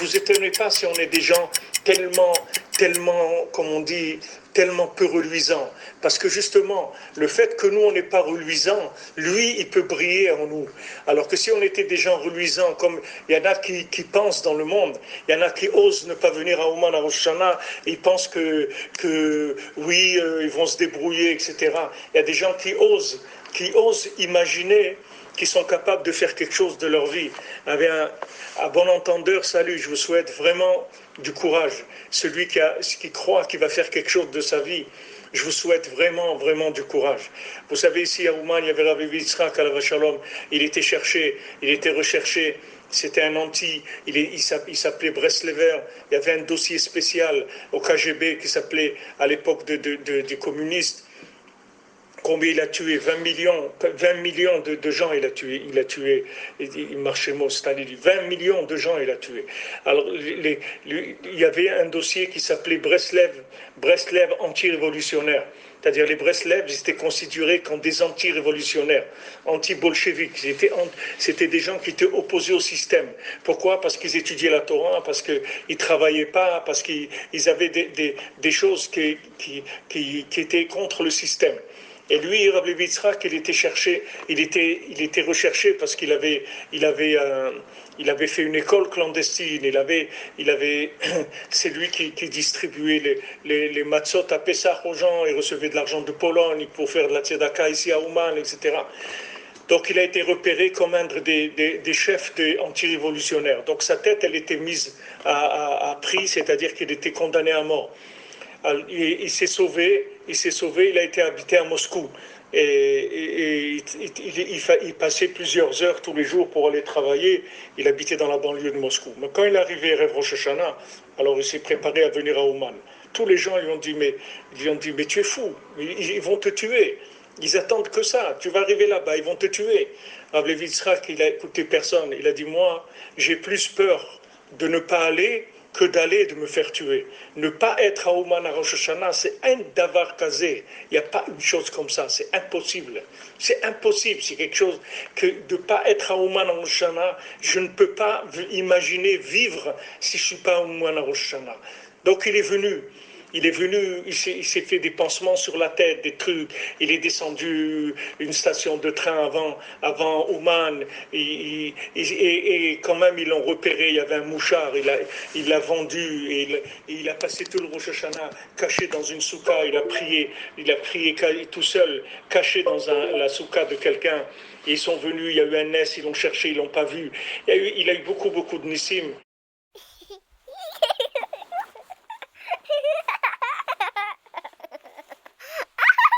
vous étonnez pas si on est des gens tellement, comme on dit, tellement peu reluisants. Parce que justement, le fait que nous, on n'est pas reluisants, lui, il peut briller en nous. Alors que si on était des gens reluisants, comme il y en a qui pensent dans le monde, il y en a qui osent ne pas venir à Ouman, à Rosh Hashanah, ils pensent que oui, ils vont se débrouiller, etc. Il y a des gens qui osent imaginer qui sont capables de faire quelque chose de leur vie. À bon entendeur, salut, je vous souhaite vraiment du courage. Celui qui croit qu'il va faire quelque chose de sa vie, je vous souhaite vraiment, vraiment du courage. Vous savez, ici à Ouman, il y avait Rabbi Yitzhak Alav Shalom, il était recherché, c'était un anti, il s'appelait Breslever, il y avait un dossier spécial au KGB qui s'appelait, à l'époque des communistes, combien il a tué 20 millions de gens il a tué, il marchait mot, Staline, 20 millions de gens il a tué. Alors, il y avait un dossier qui s'appelait Breslev anti-révolutionnaire. C'est-à-dire les Breslev, ils étaient considérés comme des anti-révolutionnaires, anti-bolcheviques. C'était des gens qui étaient opposés au système. Pourquoi? Parce qu'ils étudiaient la Torah, parce qu'ils ne travaillaient pas, parce qu'ils avaient des choses qui étaient contre le système. Et lui, Rabbi Yitzhak, il était recherché parce qu'il avait fait une école clandestine. C'est lui qui distribuait les matzot à Pessah aux gens. Il recevait de l'argent de Pologne pour faire de la tzedaka ici à Ouman, etc. Donc il a été repéré comme un des chefs anti-révolutionnaires. Donc sa tête, elle était mise à prix, c'est-à-dire qu'il était condamné à mort. Il s'est sauvé, il a été habité à Moscou. Il passait plusieurs heures tous les jours pour aller travailler. Il habitait dans la banlieue de Moscou. Mais quand il est arrivé à Rosh Hashanah, alors il s'est préparé à venir à Ouman. Tous les gens lui ont dit, mais tu es fou, ils vont te tuer. Ils attendent que ça. Tu vas arriver là-bas, ils vont te tuer. Rabbi Yitzhak, il a écouté personne. Il a dit, moi, j'ai plus peur de ne pas aller que d'aller et de me faire tuer. Ne pas être à Ouman à Rosh Hashanah, c'est un davar kazé. Il n'y a pas une chose comme ça, c'est impossible. C'est impossible, c'est quelque chose que de ne pas être à Ouman à Rosh Hashanah, je ne peux pas imaginer vivre si je ne suis pas à Ouman à Rosh Hashanah. Donc il s'est fait des pansements sur la tête, des trucs. Il est descendu une station de train avant Ouman. Et quand même, ils l'ont repéré. Il y avait un mouchard. Il l'a vendu. Et il a passé tout le Rosh Hashanah caché dans une souka. Il a prié tout seul, caché dans la souka de quelqu'un. Et ils sont venus. Il y a eu un nes. Ils l'ont cherché. Ils l'ont pas vu. Il a eu beaucoup, beaucoup de nissim.